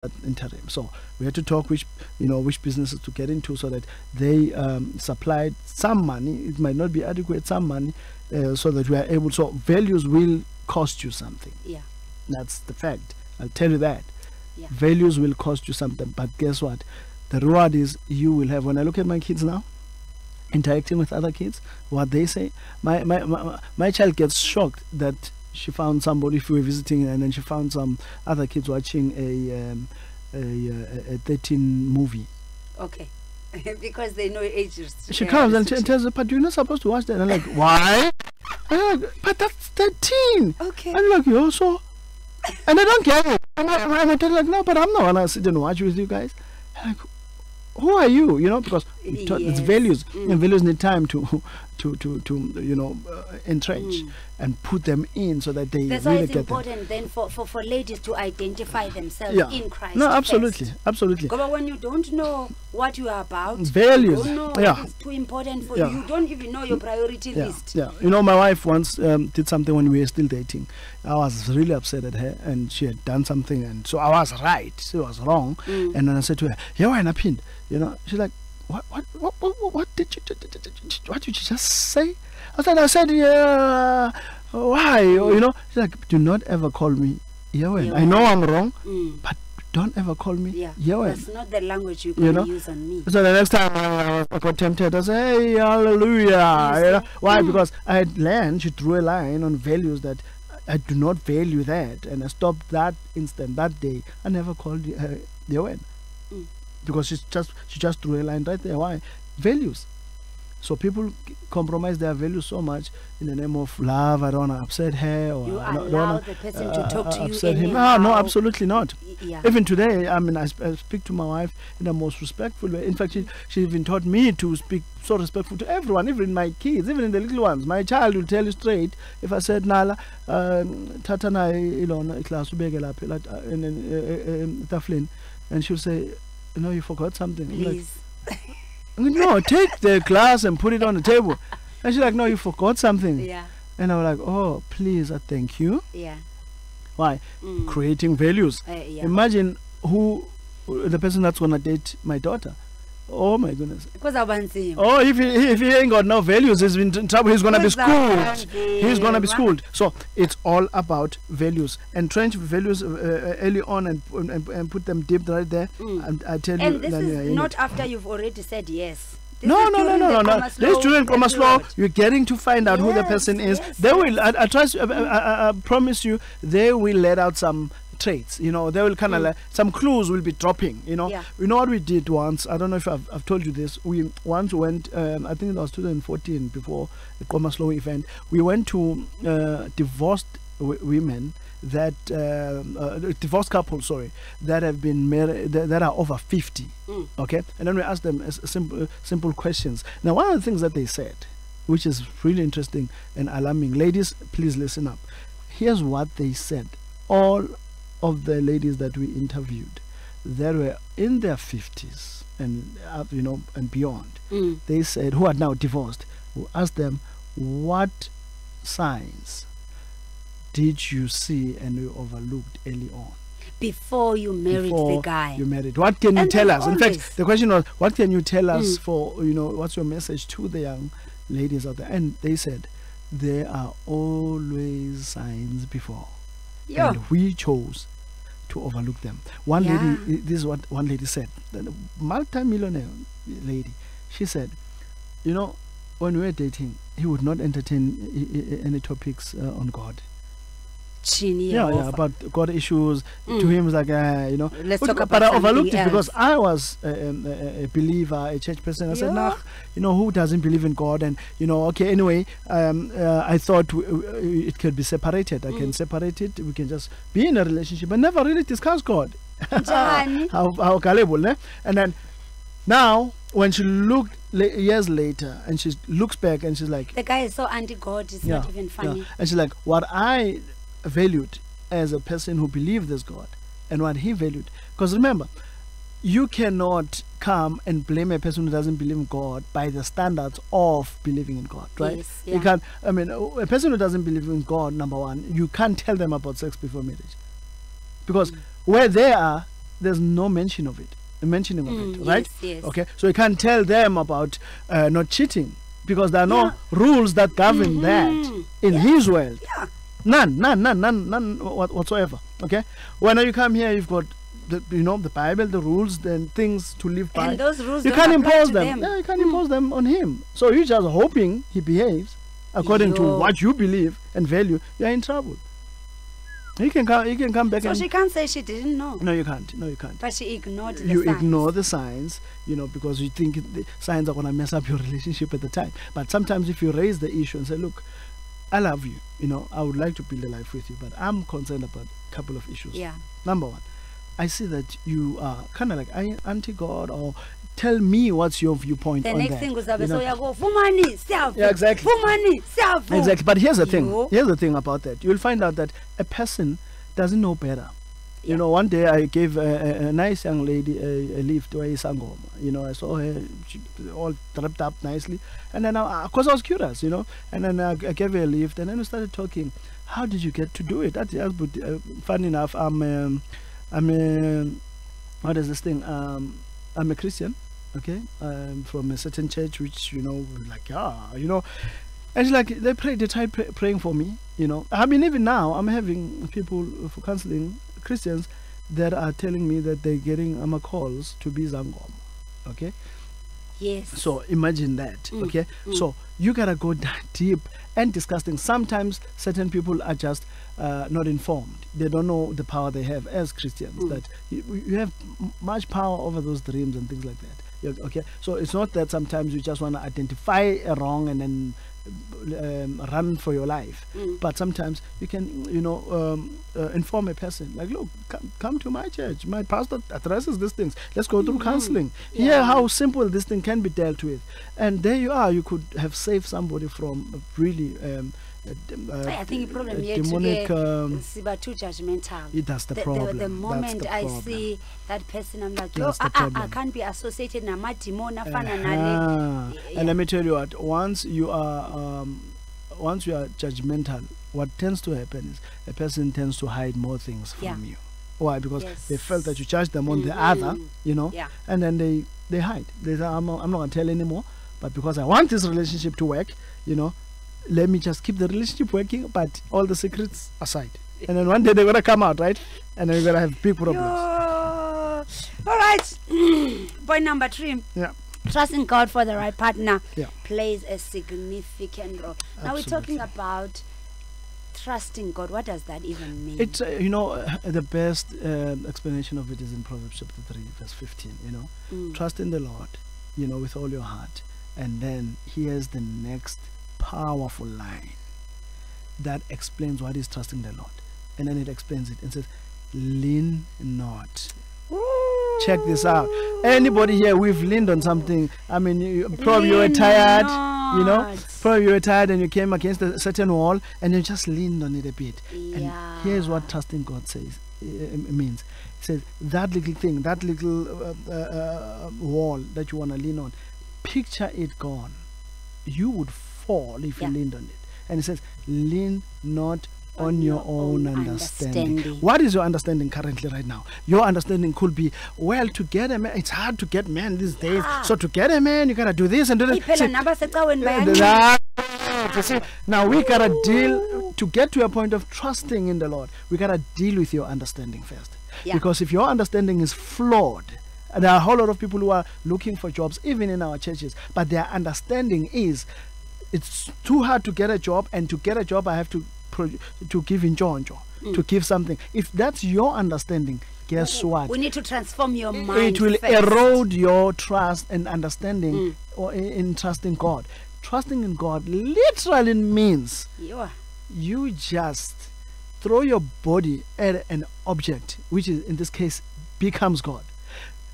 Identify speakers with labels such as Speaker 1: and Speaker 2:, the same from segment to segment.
Speaker 1: that interim. So we had to talk which businesses to get into so that they supplied some money. It might not be adequate, some money, so that we are able. So values will cost you something.
Speaker 2: Yeah,
Speaker 1: that's the fact. I'll tell you that.
Speaker 2: Yeah.
Speaker 1: Values will cost you something, but guess what? The reward is you will have. When I look at my kids now, interacting with other kids, what they say, my child gets shocked that she found somebody, if we were visiting, and then she found some other kids watching a 13 movie.
Speaker 2: Okay. Because they know age restriction.
Speaker 1: She comes and tells her, but you're not supposed to watch that. And I'm like, why? I'm like, but that's 13.
Speaker 2: Okay.
Speaker 1: I'm like, you also. And I don't get it. And I tell her, like, no, but I'm not gonna sit and watch with you guys. I'm like, who are you? Because it's values, and values need time to entrench and put them in so that they
Speaker 2: That's
Speaker 1: really
Speaker 2: why it's
Speaker 1: get
Speaker 2: important then for ladies to identify themselves in Christ.
Speaker 1: No, absolutely,
Speaker 2: first.
Speaker 1: absolutely.
Speaker 2: But when you don't know what you are about,
Speaker 1: values,
Speaker 2: you don't know what is too important for you. You don't even know your priority list.
Speaker 1: Yeah, my wife once did something when we were still dating. I was really upset at her, and she had done something, and so I was right, she was wrong. And then I said to her, "Yeah, why not pinned?" She's like, what did you just say? I said, yeah, why? She's like, do not ever call me Yahweh. I know I'm wrong, but don't ever call me Yahweh.
Speaker 2: That's not the language you can use on me.
Speaker 1: So the next time I got tempted, I said, hey, hallelujah. Why? Because I had learned, she drew a line on values that I do not value that, and I stopped that instant, that day. I never called Yahweh. Because she just drew a line right there. Why? Values. So people compromise their values so much in the name of love. I don't want to upset her, or
Speaker 2: you
Speaker 1: I don't
Speaker 2: allow
Speaker 1: want
Speaker 2: the person to talk to
Speaker 1: upset
Speaker 2: you
Speaker 1: him. No, absolutely not. Even today, I speak to my wife in the most respectful way. In fact, she even taught me to speak so respectful to everyone, even my kids, even in the little ones. My child will tell you straight. If I said, Nala, Tata na ilona class taflin, and she'll say, you forgot something.
Speaker 2: Please.
Speaker 1: No, take the glass and put it on the table. And she's like, no, you forgot something.
Speaker 2: Yeah.
Speaker 1: And I was like, oh, please, I thank you.
Speaker 2: Yeah.
Speaker 1: Why? Creating values. Imagine who the person that's going to date my daughter. Oh my goodness.
Speaker 2: Because I want him.
Speaker 1: Oh, if he ain't got no values, he's in trouble. He's going to be schooled. He's going to be schooled. So it's all about values. Entrench values early on and put them deep right there. And I tell you.
Speaker 2: And this is not after you've already said yes.
Speaker 1: No. This during commerce law, you're getting to find out who the person is.
Speaker 2: Yes,
Speaker 1: they will. I promise you, they will let out some traits. They will kind of like some clues will be dropping. You know what we did once. I don't know if I've told you this. We once went. I think it was 2014 before the commerce law event. We went to divorced women that divorced couples, that have been married, that are over 50. Okay, and then we asked them simple questions. Now, one of the things that they said, which is really interesting and alarming, ladies, please listen up. Here's what they said. All of the ladies that we interviewed, that were in their 50s and and beyond, they said, who are now divorced, we asked them, what signs did you see and you overlooked early on?
Speaker 2: Before you married the guy.
Speaker 1: You married. What can you tell us? In fact, the question was, what can you tell us for, what's your message to the young ladies out there? And they said, there are always signs before. And we chose to overlook them. One lady, this is what one lady said, the multi-millionaire lady, she said, when we were dating, he would not entertain any topics on God. About God issues. To him, it's like,
Speaker 2: let's talk about.
Speaker 1: But I overlooked it because I was a believer, a church person. I said, nah, who doesn't believe in God? And anyway, I thought it could be separated. I can separate it. We can just be in a relationship and never really discuss God. How gullible, eh? And then now, when she looked years later, and she looks back and she's like,
Speaker 2: the guy is so anti-God, it's not even funny.
Speaker 1: And she's like, what I valued as a person who believed this God and what he valued, because remember, you cannot come and blame a person who doesn't believe in God by the standards of believing in God, right?
Speaker 2: Yes,
Speaker 1: You can't. A person who doesn't believe in God, number one, you can't tell them about sex before marriage, because where they are, there's no mention of it. Mentioning of it, right?
Speaker 2: Yes.
Speaker 1: Okay, so you can't tell them about not cheating because there are no rules that govern that in his world.
Speaker 2: Yeah.
Speaker 1: None whatsoever. Okay, when you come here, you've got the Bible, the rules, then things to live by.
Speaker 2: And those rules
Speaker 1: you
Speaker 2: don't
Speaker 1: can't
Speaker 2: apply
Speaker 1: impose
Speaker 2: to
Speaker 1: them. Yeah, you can't impose them on him. So you're just hoping he behaves according to what you believe and value. You're in trouble. He can come back.
Speaker 2: So she can't say she didn't know.
Speaker 1: No, you can't.
Speaker 2: But she ignored the
Speaker 1: You
Speaker 2: signs.
Speaker 1: ignore the signs, because you think the signs are going to mess up your relationship at the time. But sometimes if you raise the issue and say, look, I love you, I would like to build a life with you, but I'm concerned about a couple of issues.
Speaker 2: Yeah.
Speaker 1: Number one, I see that you are kind of like anti-God, or tell me what's your viewpoint on that.
Speaker 2: The next thing was Fumani, self.
Speaker 1: Yeah, exactly.
Speaker 2: Fumani, self.
Speaker 1: Exactly. But here's the thing. Here's the thing about that. You'll find out that a person doesn't know better.
Speaker 2: Yeah.
Speaker 1: One day I gave a nice young lady a lift to a sangoma. I saw her all draped up nicely. And then, of course, I was curious, and then I gave her a lift. And then we started talking. How did you get to do it? Funny enough, I'm what is this thing? I'm a Christian, okay? From a certain church, which, and she's like, they tried praying for me, I mean, even now, I'm having people for counseling, Christians, that are telling me that they're getting calls to be Zangoma, okay?
Speaker 2: Yes.
Speaker 1: So imagine that, okay? So you gotta go that deep and discuss things. Sometimes certain people are just not informed. They don't know the power they have as Christians, that you have much power over those dreams and things like that. Okay, so it's not that sometimes you just want to identify a wrong and then run for your life, but sometimes you can inform a person like, look, come to my church, my pastor addresses these things, let's go through counseling, hear how simple this thing can be dealt with, and there you are. You could have saved somebody from really
Speaker 2: I think the problem here
Speaker 1: demonic,
Speaker 2: too judgmental.
Speaker 1: that's the problem.
Speaker 2: The moment I see that person, I'm like, I can't be associated na madimon
Speaker 1: and let me tell you what, once you are judgmental, what tends to happen is a person tends to hide more things from you. Why? Because they felt that you judged them on the other, and then they hide. They say, I'm not going to tell anymore, but because I want this relationship to work, let me just keep the relationship working, but all the secrets aside. And then one day they're going to come out, right? And then you're going to have big problems.
Speaker 2: All right. Point number 3.
Speaker 1: Yeah.
Speaker 2: Trusting God for the right partner
Speaker 1: Yeah.
Speaker 2: plays a significant role. Now we're talking about trusting God. What does that even mean?
Speaker 1: It's, the best explanation of it is in Proverbs chapter 3, verse 15, Trust in the Lord, with all your heart. And then here's the next powerful line that explains what is trusting the Lord. And then it explains it and says, lean not.
Speaker 2: Ooh.
Speaker 1: Check this out. Anybody here, we've leaned on something. I mean, probably you were tired, probably you were tired and you came against a certain wall and you just leaned on it a bit.
Speaker 2: Yeah.
Speaker 1: And here's what trusting God says, it means. It says, that little thing, that little wall that you want to lean on, picture it gone. You would fall if you leaned on it. And it says, lean not on your own understanding. What is your understanding currently right now? Your understanding could be, well, to get a man, it's hard to get men these days. So to get a man, you gotta do this and do that. See, now we gotta deal, to get to a point of trusting in the Lord, we gotta deal with your understanding first. Because if your understanding is flawed, there are a whole lot of people who are looking for jobs, even in our churches, but their understanding is, it's too hard to get a job, and to get a job I have to give in jonjo, to give something. If that's your understanding, guess what?
Speaker 2: We need to transform your mind.
Speaker 1: It will
Speaker 2: first.
Speaker 1: erode your trust and understanding or in trusting God. Trusting in God literally means you just throw your body at an object, which is in this case becomes God.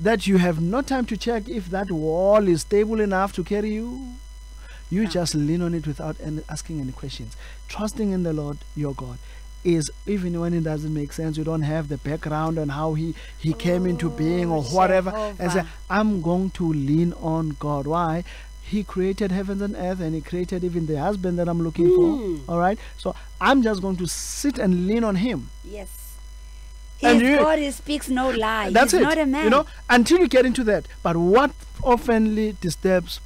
Speaker 1: That you have no time to check if that wall is stable enough to carry you. You just lean on it without asking any questions. Trusting in the Lord your God is, even when it doesn't make sense, you don't have the background on how he came into being or whatever, and say, I'm going to lean on God. Why? He created heavens and earth, and he created even the husband that I'm looking for. All right, so I'm just going to sit and lean on him.
Speaker 2: Yes. God speaks no lie.
Speaker 1: That's
Speaker 2: He's
Speaker 1: it.
Speaker 2: not a man.
Speaker 1: You know, until you get into that. But what oftenly disturbs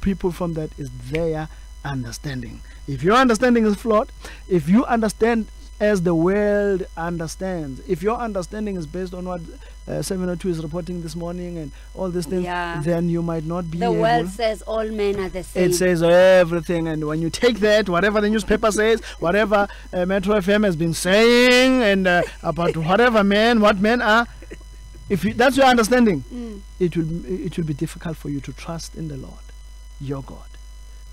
Speaker 1: people from that is their understanding. If your understanding is flawed, if you understand as the world understands, if your understanding is based on what 702 is reporting this morning and all these things, then you might not be
Speaker 2: the world says all men are the same.
Speaker 1: It says everything, and when you take that, whatever the newspaper says, whatever Metro FM has been saying, and about what men are, if that's your understanding, it will be difficult for you to trust in the Lord, your God.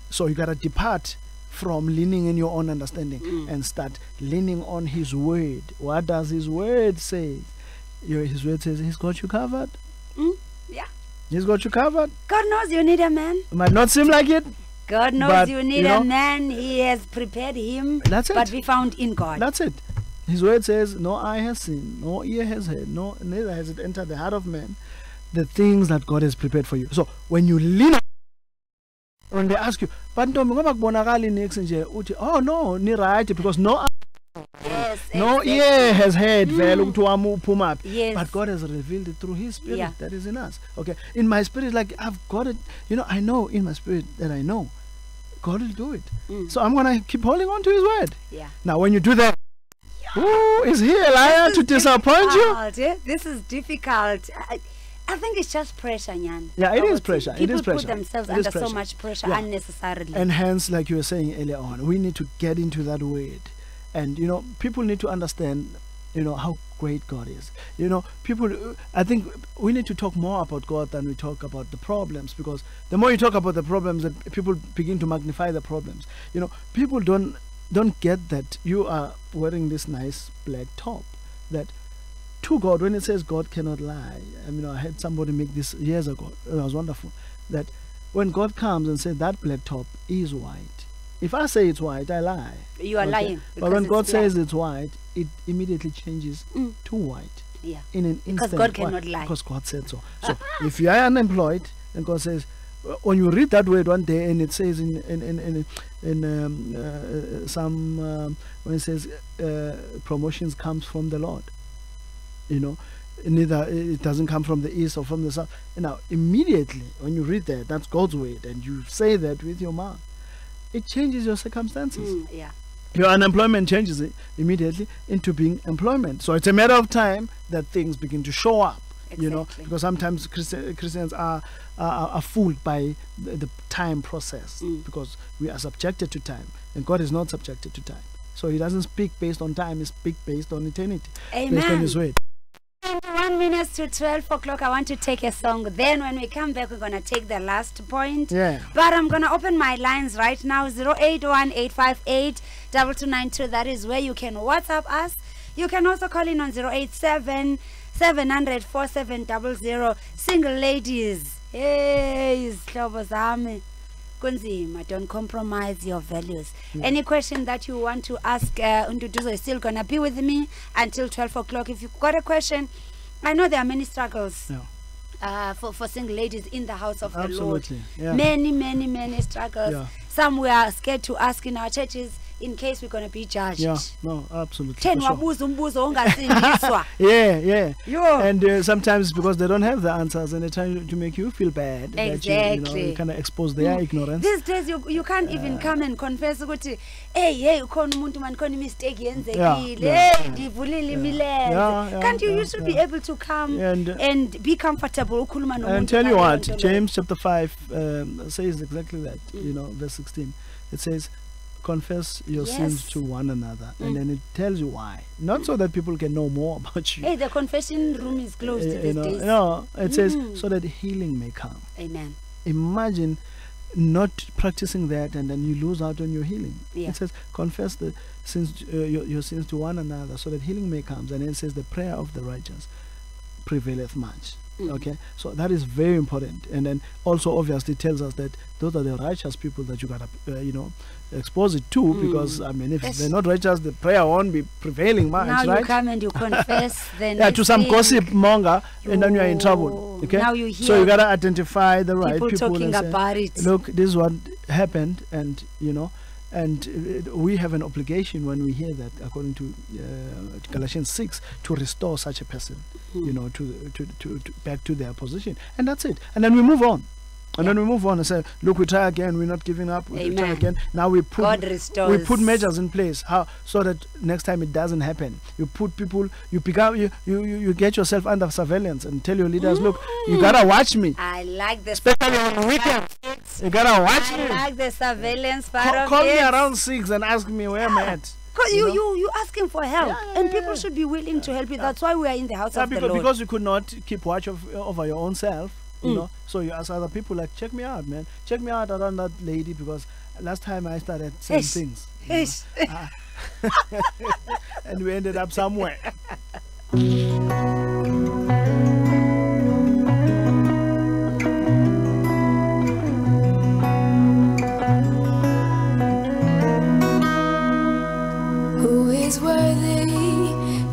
Speaker 1: So you gotta depart from leaning in your own understanding and start leaning on His word. What does His word say? His word says He's got you covered.
Speaker 2: Yeah.
Speaker 1: He's got you covered.
Speaker 2: God knows you need a man.
Speaker 1: It might not seem like it.
Speaker 2: God knows you need a man. He has prepared him.
Speaker 1: That's it.
Speaker 2: But we found in God.
Speaker 1: That's it. His word says, no eye has seen, no ear has heard, neither has it entered the heart of man, the things that God has prepared for you. So when you lean on, when they ask you, but oh no, ni right, because no ear has heard,
Speaker 2: yes.
Speaker 1: But God has revealed it through His Spirit that is in us. Okay, in my spirit, like I've got it, I know in my spirit that I know God will do it. So I'm gonna keep holding on to His word. Now when you do that, is He a liar to disappoint you?
Speaker 2: This is difficult. I think it's just pressure, Nyan.
Speaker 1: Yeah, it is pressure.
Speaker 2: People put themselves under so much pressure unnecessarily.
Speaker 1: And hence, like you were saying earlier on, we need to get into that word. And, people need to understand, how great God is. I think we need to talk more about God than we talk about the problems, because the more you talk about the problems, that people begin to magnify the problems. People don't get that you are wearing this nice black top, that to God, when it says God cannot lie, I had somebody make this years ago. It was wonderful. That when God comes and says that black top is white, if I say it's white, I lie.
Speaker 2: You are lying.
Speaker 1: But when God says it's white, it immediately changes to white.
Speaker 2: Yeah.
Speaker 1: In an instant.
Speaker 2: Because God cannot lie.
Speaker 1: Because God said so. So if you are unemployed, and God says, when you read that word one day, and it says in some when it says promotions comes from the Lord. Neither it doesn't come from the east or from the south. Now, immediately when you read that, that's God's word, and you say that with your mouth, it changes your circumstances. Your unemployment changes it immediately into being employment. So it's a matter of time that things begin to show up.
Speaker 2: Exactly.
Speaker 1: Because sometimes Christians are fooled by the time process, because we are subjected to time, and God is not subjected to time. So He doesn't speak based on time; He speaks based on eternity.
Speaker 2: Amen.
Speaker 1: Based on His word.
Speaker 2: 1 minute to 12 o'clock. I want to take a song. Then when we come back, we're going to take the last point. But I'm going to open my lines right now. 081-858-2292. That is where you can WhatsApp us. You can also call in on 087-700-4700. Single ladies. Hey, kunzima, don't compromise your values. Any question that you want to ask Unduduzo is still gonna be with me until 12 o'clock. If you've got a question, I know there are many struggles for single ladies in the house of the Lord. Many struggles. Some we are scared to ask in our churches in case we're going to be judged.
Speaker 1: Absolutely.
Speaker 2: Sure.
Speaker 1: And sometimes because they don't have the answers, and they're trying to make you feel bad.
Speaker 2: Exactly.
Speaker 1: That you kind of expose their ignorance.
Speaker 2: These days you can't even come and confess. Hey, mistake. Can't you should be able to come and be comfortable.
Speaker 1: And tell you what, James chapter 5 says exactly that. Verse 16. It says, confess your sins to one another, and then it tells you why. Not so that people can know more about you.
Speaker 2: Hey, the confession room is closed these days.
Speaker 1: No, it says so that healing may come.
Speaker 2: Amen.
Speaker 1: Imagine not practicing that, and then you lose out on your healing. It says confess the sins, your sins to one another, so that healing may come. And then it says the prayer of the righteous prevaileth much. Okay, so that is very important. And then also obviously tells us that those are the righteous people that you gotta expose it to, because if they're not righteous, the prayer won't be prevailing much.
Speaker 2: Now
Speaker 1: right?
Speaker 2: You come and you confess, then
Speaker 1: to some gossip monger, and then you are in trouble. Okay,
Speaker 2: now you hear
Speaker 1: so you gotta identify the right people
Speaker 2: talking
Speaker 1: and say,
Speaker 2: about it.
Speaker 1: Look, this is what happened, and And we have an obligation when we hear that, according to Galatians 6, to restore such a person, you know, to back to their position. And that's it. And then we move on. And then we move on and say, look, we try again. We're not giving up. We try again. Now we put measures in place so that next time it doesn't happen. You put people, you pick up, you get yourself under surveillance and tell your leaders, look, you gotta watch me.
Speaker 2: I like this.
Speaker 1: Especially on weekends. You gotta watch me.
Speaker 2: I like the surveillance part of it.
Speaker 1: Call me around 6 and ask me where I'm at.
Speaker 2: Because you asking for help, and people should be willing to help you. That's why we are in the house of the Lord.
Speaker 1: Because you could not keep watch over your own self. You know, so you ask other people, like, check me out, man. Check me out around that lady, because last time I started saying things. And we ended up somewhere.
Speaker 3: Who is worthy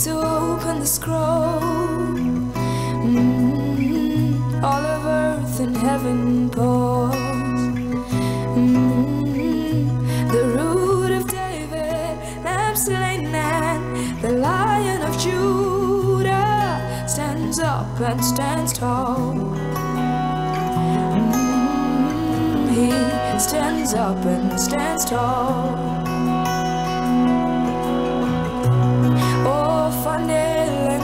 Speaker 3: to open the scroll? All of earth and heaven pause. The root of David, lamb slain, and the Lion of Judah stands up and stands tall. He stands up and stands tall. Oh, Fanel and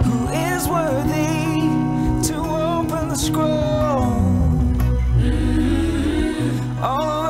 Speaker 3: who is worthy to open the scroll? All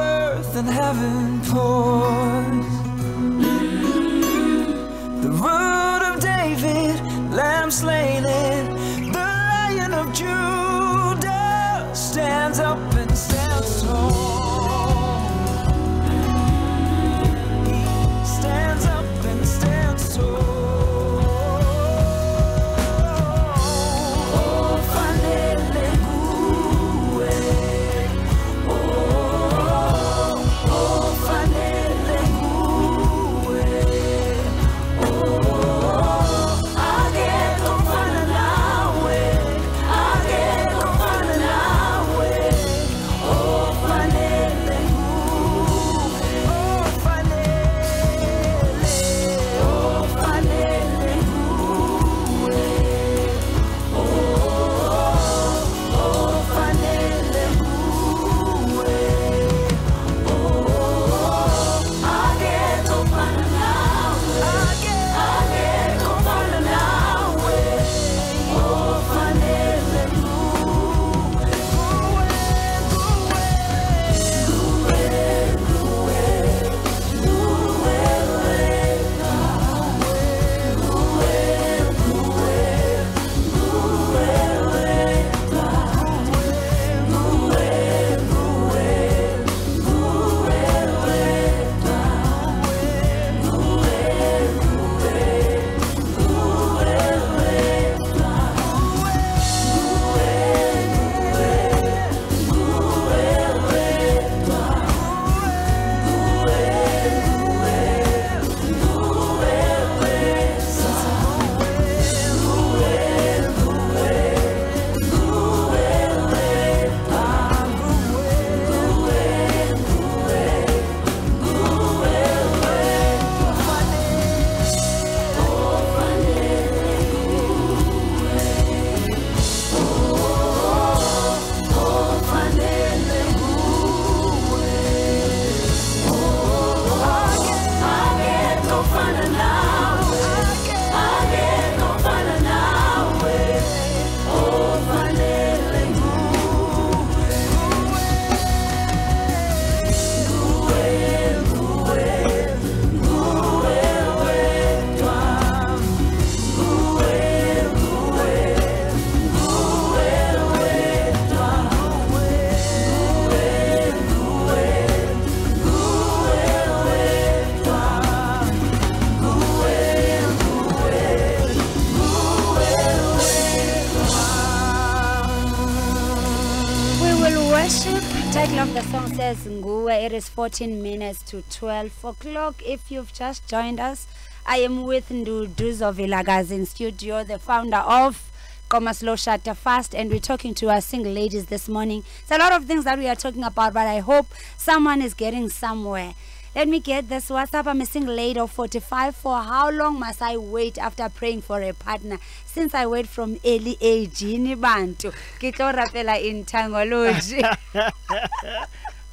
Speaker 2: of the song says Nguwe. It is 14 minutes to 12 o'clock. If you've just joined us, I am with Nduduzo Vilakazi in studio, the founder of Komaslo Shatter Fast, and we're talking to our single ladies this morning. It's a lot of things that we are talking about, but I hope someone is getting somewhere. Let me get this. What's up? I'm a single lady of 45. For how long must I wait after praying for a partner? Since I wait from early age, Bantu. Kito rapela in Tangology.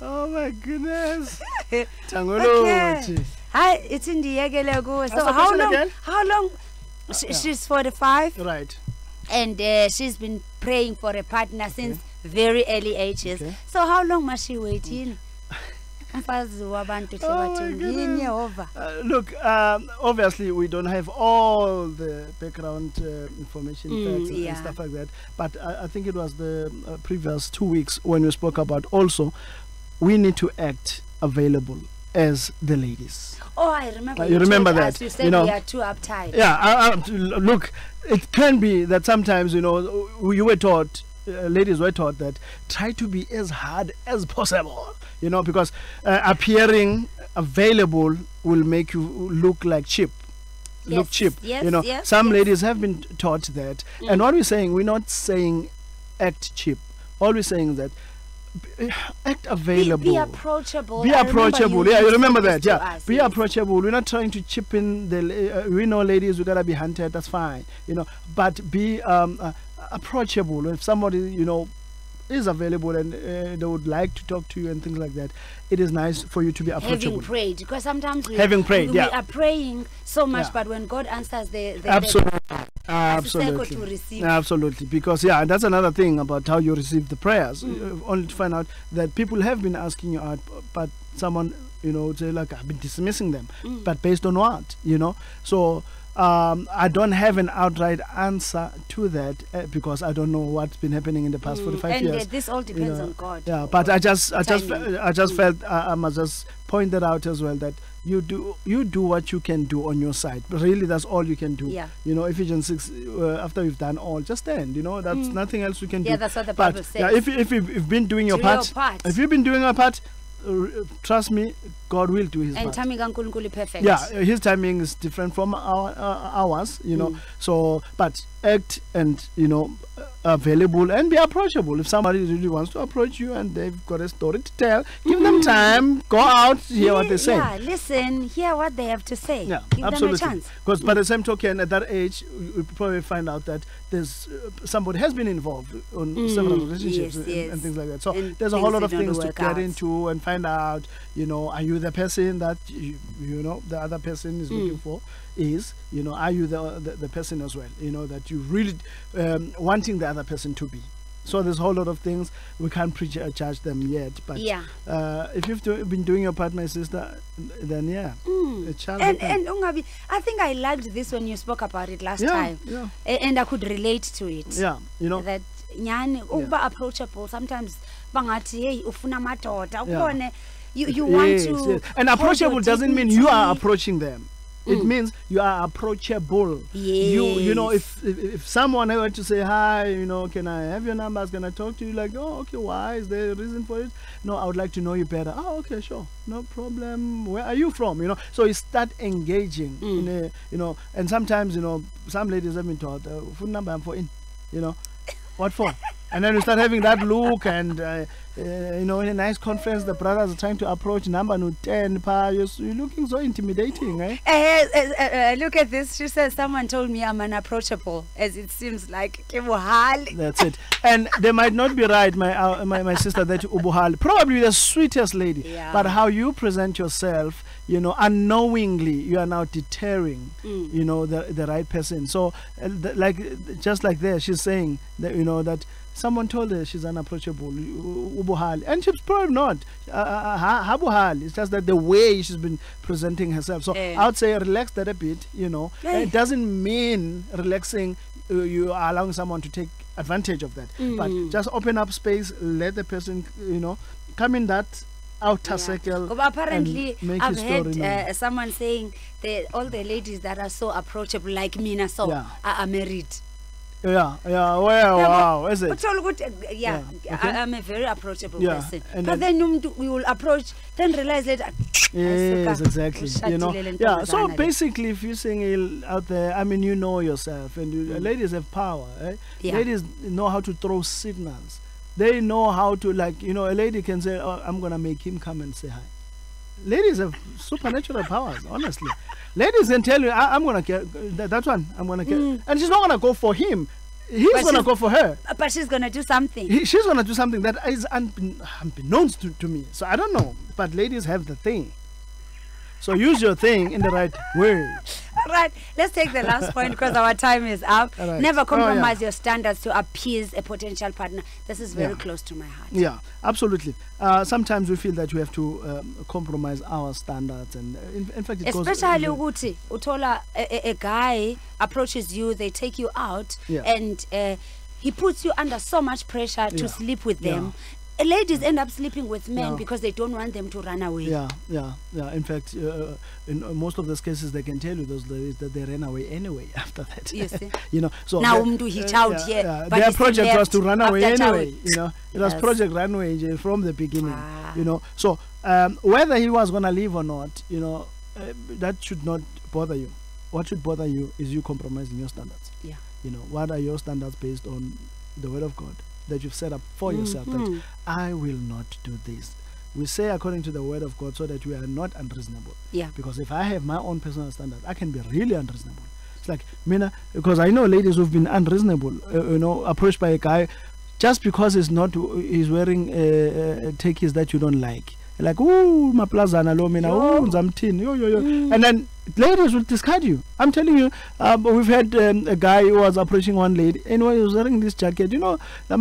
Speaker 1: Oh my goodness. Tangology.
Speaker 2: Hi, it's in the Yegelego. So how long? She's 45.
Speaker 1: Right.
Speaker 2: And she's been praying for a partner since very early ages. Okay. So how long must she wait in?
Speaker 1: Look, obviously we don't have all the background information facts and stuff like that, but I think it was the previous 2 weeks when we spoke about also we need to act available as the ladies.
Speaker 2: Oh, I remember.
Speaker 1: You remember that?
Speaker 2: You said we are too uptight.
Speaker 1: Yeah, look, it can be that sometimes, you were taught, ladies were taught that try to be as hard as possible, because appearing available will make you look like cheap.
Speaker 2: Yes,
Speaker 1: look cheap.
Speaker 2: Yes,
Speaker 1: some ladies have been taught that. And what we're saying, we're not saying act cheap. All we're saying is that act available.
Speaker 2: Be approachable.
Speaker 1: Be approachable. You remember that. Yeah.
Speaker 2: Us,
Speaker 1: be approachable. We're not trying to chip in the. We know, ladies, we gotta be hunted. That's fine. But be approachable. If somebody is available and they would like to talk to you and things like that, it is nice for you to be approachable.
Speaker 2: Having prayed, because sometimes we
Speaker 1: are
Speaker 2: praying so much, but when God answers,
Speaker 1: absolutely, because that's another thing about how you receive the prayers. Only to find out that people have been asking you out, but someone say like, I've been dismissing them, but based on what? So I don't have an outright answer to that because I don't know what's been happening in the past 45 years.
Speaker 2: And this all depends on God.
Speaker 1: Yeah, but I just felt I must just point that out as well, that you do what you can do on your side. But really, that's all you can do.
Speaker 2: Yeah.
Speaker 1: Ephesians 6. After you've done all, just stand. That's nothing else you can do.
Speaker 2: Yeah, that's what the Bible says.
Speaker 1: Yeah, if you've been doing your part, if you've been doing your part, trust me, God will do his part.
Speaker 2: And timing is perfect.
Speaker 1: Yeah, his timing is different from ours, So, but act and available and be approachable. If somebody really wants to approach you and they've got a story to tell, give them time. Go out, hear what they say.
Speaker 2: Yeah, listen, hear what they have to say.
Speaker 1: Yeah,
Speaker 2: give
Speaker 1: absolutely.
Speaker 2: them a chance.
Speaker 1: Because by the same token, at that age, you probably find out that there's somebody has been involved on several relationships and things like that. So there's a whole lot of things to get into and find out. Are you the person that the other person is looking for? Are you the person as well? That you really wanting the other person to be. So there's a whole lot of things we can't judge them yet. But if you've been doing your part, my sister, then it shall happen.
Speaker 2: And Ungabi, I think I liked this when you spoke about it last time. Yeah. And I could relate to it.
Speaker 1: Yeah,
Speaker 2: that uba approachable. Sometimes bangati hey ufuna madoda. You want to.
Speaker 1: Yes. And approachable doesn't mean you are approaching them. It means you are approachable.
Speaker 2: Yes.
Speaker 1: If someone were to say hi, can I have your numbers? Can I talk to you? Like, oh, okay, why? Is there a reason for it? No, I would like to know you better. Oh, okay, sure, no problem. Where are you from? So you start engaging. And sometimes some ladies have been taught phone number I'm for in. What for? And then you start having that look, and in a nice conference, the brothers are trying to approach number 10. You're looking so intimidating, eh?
Speaker 2: Look at this. She says someone told me I'm unapproachable, as it seems like Ubuhali.
Speaker 1: That's it. And they might not be right, my sister, that Ubuhali, probably the sweetest lady, but how you present yourself, unknowingly, you are now deterring, the right person. So, just like there, she's saying that, that someone told her she's unapproachable, ubuhali, and she's probably not. Habuhali. It's just that the way she's been presenting herself. So I would say relax that a bit. It doesn't mean relaxing. You are allowing someone to take advantage of that, but just open up space. Let the person, come in that outer circle.
Speaker 2: But apparently, I've heard someone saying that all the ladies that are so approachable like me, are married.
Speaker 1: Yeah, wow, is it?
Speaker 2: Yeah,
Speaker 1: okay.
Speaker 2: I'm a very approachable
Speaker 1: Yeah,
Speaker 2: person.
Speaker 1: and
Speaker 2: But then we will approach, then realize later.
Speaker 1: Yes, exactly. You know, yeah. So basically, if you're saying out there, I mean, you know yourself, and ladies have power. Eh? Yeah. Ladies know how to throw signals. They know how to, like, you know, a lady can say, "Oh, I'm gonna make him come and say hi." Ladies have supernatural powers, honestly. Ladies can tell you, I'm gonna care that one. I'm gonna care, and she's not gonna go for him. He's gonna go for her.
Speaker 2: But she's gonna do something.
Speaker 1: She's gonna do something that is unbeknownst to me. So I don't know, but ladies have the thing. So use your thing in the right way.
Speaker 2: Right. Let's take the last point because our time is up.
Speaker 1: Right.
Speaker 2: Never compromise your standards to appease a potential partner. This is very close to my heart.
Speaker 1: Yeah, absolutely. Sometimes we feel that we have to compromise our standards, and in fact, it
Speaker 2: especially ukuthi uthola a guy approaches you, they take you out, and he puts you under so much pressure to sleep with them. Ladies end up sleeping with men because they don't want them to run away. Yeah.
Speaker 1: In fact, in most of those cases, they can tell you, those ladies, that they ran away anyway after that.
Speaker 2: You see?
Speaker 1: You know, so
Speaker 2: now he out here.
Speaker 1: Their project was to run away anyway. You know, it was Project Runway from the beginning. You know, so whether he was gonna leave or not, you know, that should not bother you. What should bother you is you compromising your standards.
Speaker 2: Yeah.
Speaker 1: You know, what are your standards based on the Word of God that you've set up for yourself, that I will not do this. We say according to the Word of God so that we are not unreasonable.
Speaker 2: Yeah.
Speaker 1: Because if I have my own personal standard, I can be really unreasonable. It's like, Mina, because I know ladies who've been unreasonable, you know, approached by a guy just because he's wearing takis that you don't like. Like, ooh, my plazana lo mina, ooh, zamtin, yo. And then ladies will discard you. I'm telling you, we've had a guy who was approaching one lady, and he was wearing this jacket, you know, you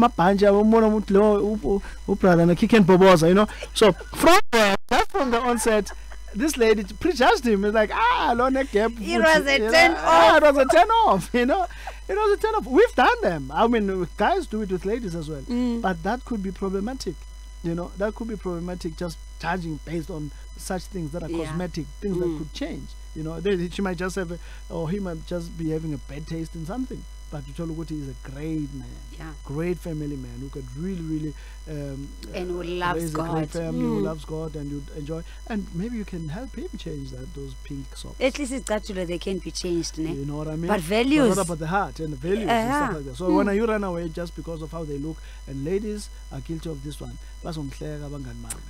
Speaker 1: know. So from the onset, this lady prejudged him. It's like, no neck gap.
Speaker 2: It was a turn off.
Speaker 1: It was a turn off, you know. It was a turn off. We've done them. I mean, guys do it with ladies as well. But that could be problematic. You know, that could be problematic, just judging based on such things that are cosmetic, things that could change. You know, she might just have, or he might just be having a bad taste in something. But Utoluguti is a great man, great family man who could really,
Speaker 2: and who loves God,
Speaker 1: a great family, who loves God, and you enjoy. And maybe you can help him change those pink socks.
Speaker 2: At least it's actually they can be changed, ne?
Speaker 1: You know what I mean?
Speaker 2: But values.
Speaker 1: But what about the heart and the values and stuff like that? So when you run away just because of how they look, and ladies are guilty of this one.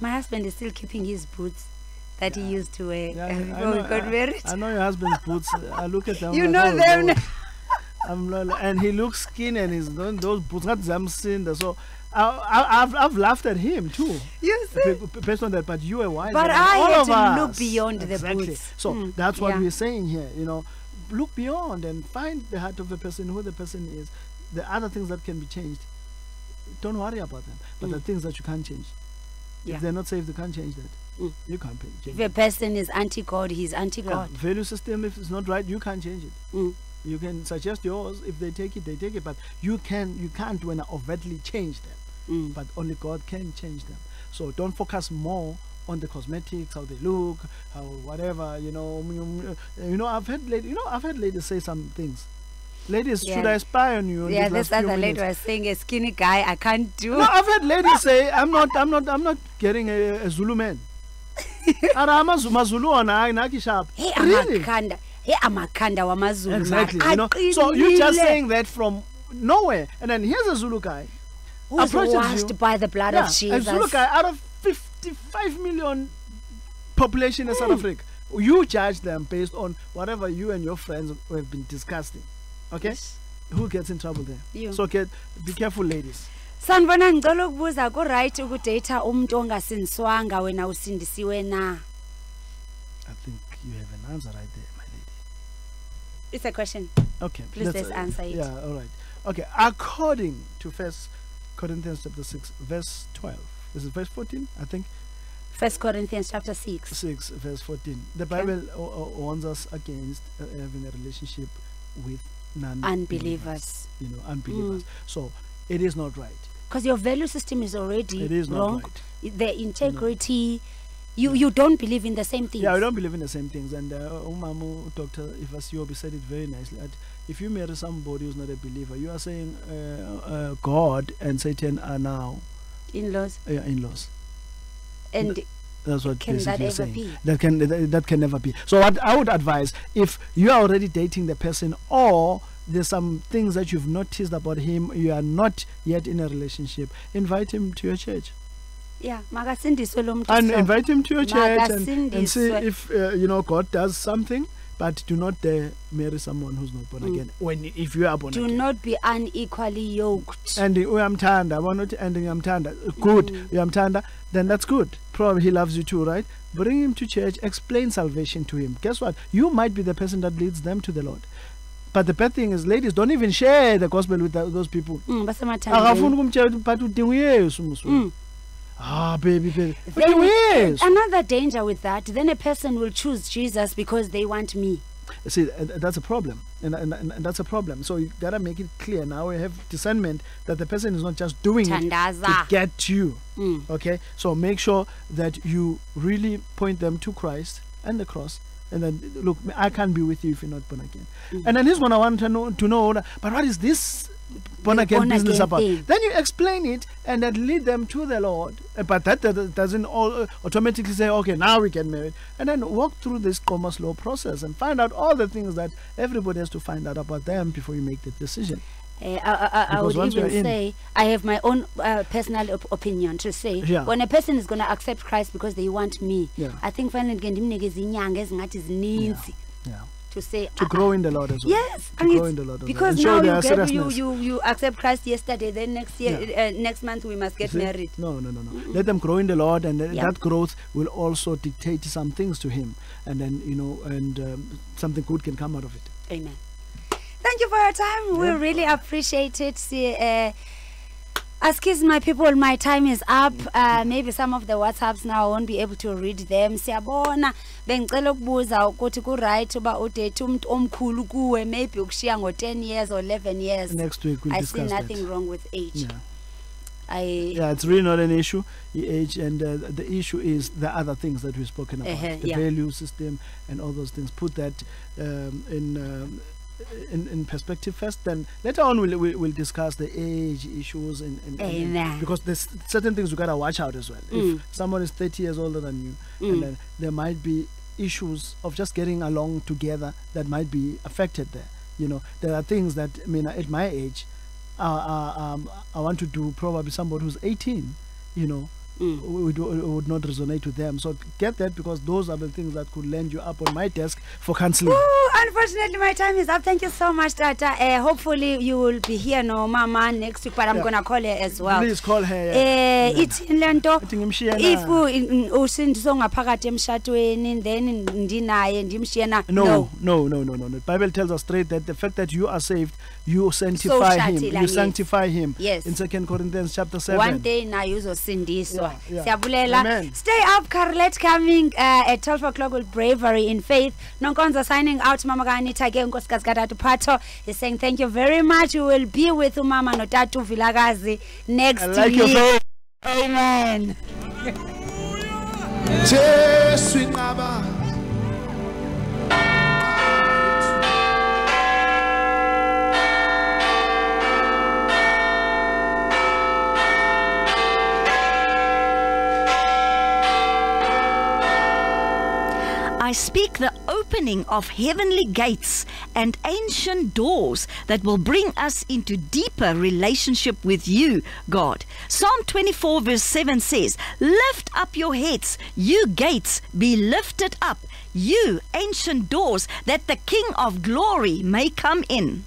Speaker 2: My husband is still keeping his boots that he used to wear before we got married.
Speaker 1: I know your husband's boots. I look at them.
Speaker 2: You know them.
Speaker 1: And he looks skinny, and he's doing those boots. So I've laughed at him too.
Speaker 2: You see,
Speaker 1: based on that. But you are wise.
Speaker 2: But I had to look beyond the boots.
Speaker 1: So that's what we're saying here. You know, look beyond and find the heart of the person, who the person is. The other things that can be changed, don't worry about them. But the things that you can't change, if they're not saved, they can't change that. You can't change.
Speaker 2: If a person is anti-God, he's anti-God.
Speaker 1: Value system, if it's not right, you can't change it. You can suggest yours. If they take it, they take it. But you can't when overtly change them. But only God can change them. So don't focus more on the cosmetics, how they look, how whatever. You know, I've had ladies say some things. Ladies, should I spy on you?
Speaker 2: Yeah, this other lady was saying, a skinny guy, I can't do.
Speaker 1: No, I've had ladies say, I'm not getting a Zulu man. Zulu on sharp.
Speaker 2: Hey, Amakanda. Hey, Amakanda wa Mazulu.
Speaker 1: Exactly. You know? So you're just saying that from nowhere, and then here's a Zulu guy
Speaker 2: who's washed by the blood of Jesus.
Speaker 1: A Zulu guy out of 55 million population in South Africa. You judge them based on whatever you and your friends have been discussing. Okay? Yes. Who gets in trouble there?
Speaker 2: You.
Speaker 1: So be careful, ladies.
Speaker 2: Sanibona ngicela ukubuza ku right ukudata umuntu ongasinzwanga wena usindisiwe na?
Speaker 1: I think you have an answer right there, my lady.
Speaker 2: It's a question.
Speaker 1: Okay.
Speaker 2: Please let's answer it.
Speaker 1: Yeah, all right. Okay, according to 1 Corinthians chapter 6 verse 12. Is it verse 14? I think
Speaker 2: 1 Corinthians chapter 6
Speaker 1: verse 14. The Bible warns us against having a relationship with unbelievers. You know, unbelievers. So it is not right.
Speaker 2: Because your value system is already wrong.
Speaker 1: Not right.
Speaker 2: The integrity, You don't believe in the same things.
Speaker 1: Yeah, we don't believe in the same things. And Dr. Ivasiobi said it very nicely. That if you marry somebody who's not a believer, you are saying God and Satan are now
Speaker 2: in-laws.
Speaker 1: Yeah, in-laws.
Speaker 2: And
Speaker 1: that's what
Speaker 2: can that ever
Speaker 1: saying.
Speaker 2: be?
Speaker 1: That can never be. So what I would advise, if you are already dating the person, or there's some things that you've noticed about him, you are not yet in a relationship, invite him to your church.
Speaker 2: Yeah,
Speaker 1: and invite him to your church and see if God does something. But do not dare marry someone who's not born again. If you are born again,
Speaker 2: do not be unequally yoked.
Speaker 1: And uyamthanda, we're not ending uyamthanda. Good, uyamthanda. Then that's good. Probably he loves you too, right? Bring him to church. Explain salvation to him. Guess what? You might be the person that leads them to the Lord. But the bad thing is, ladies, don't even share the gospel with those people. Baby.
Speaker 2: Another danger with that, then a person will choose Jesus because they want me.
Speaker 1: See, that's a problem. And that's a problem. So you got to make it clear. Now we have discernment that the person is not just doing it to get you. Okay? So make sure that you really point them to Christ and the cross. And then, look, I can't be with you if you're not born again. And then here's what I want to know, but what is this born again business about? Then you explain it and then lead them to the Lord. But that doesn't automatically say, okay, now we get married. And then walk through this slow process and find out all the things that everybody has to find out about them before you make the decision.
Speaker 2: I would even say, I have my own personal opinion to say, when a person is going to accept Christ because they want me, I think finally to say
Speaker 1: to grow in the Lord as well.
Speaker 2: Yes,
Speaker 1: to grow in the Lord as
Speaker 2: because
Speaker 1: well.
Speaker 2: now you accept Christ yesterday, then next year, next month we must get married.
Speaker 1: No. Let them grow in the Lord, and that growth will also dictate some things to Him, and then something good can come out of it.
Speaker 2: Amen. Thank you for your time. We really appreciate it. Excuse my people, my time is up. Maybe some of the WhatsApps now I won't be able to read them. Siyabona bengicela ukubuza ukuthi ku right uba udate umuntu omkhulu kuwe maybe ukushiya ngo 10 years or 11 years.
Speaker 1: Next week we'll discuss that.
Speaker 2: I see nothing wrong with age.
Speaker 1: It's really not an issue, the age, and the issue is the other things that we've spoken about, the value system and all those things. Put that in perspective first, then later on we'll discuss the age issues and because there's certain things you gotta watch out as well. If someone is 30 years older than you, and then there might be issues of just getting along together that might be affected there. There are things that at my age I want to do. Probably somebody who's 18 would not resonate with them. So get that, because those are the things that could land you up on my desk for counseling.
Speaker 2: Ooh, unfortunately my time is up. Thank you so much, Tata. Hopefully you will be here Mama next week, but I'm gonna call her as well.
Speaker 1: Please call her.
Speaker 2: It's in lento if usindiswa ngaphakathi emshadweni then ndinaye ndimshiyana.
Speaker 1: No. The Bible tells us straight that the fact that you are saved, you sanctify him. You sanctify him.
Speaker 2: Yes.
Speaker 1: In 2 Corinthians chapter 7.
Speaker 2: One day na uzosindiswa. Stay up, Carlet coming at 12 o'clock with Bravery in Faith. Nonkonzo signing out. Mama Ganita again, Pato is saying thank you very much. We will be with Mama Notatu Vilagazi next week. Amen.
Speaker 4: I speak the opening of heavenly gates and ancient doors that will bring us into deeper relationship with you, God. Psalm 24 verse 7 says, "Lift up your heads, you gates, be lifted up, you ancient doors, that the King of glory may come in."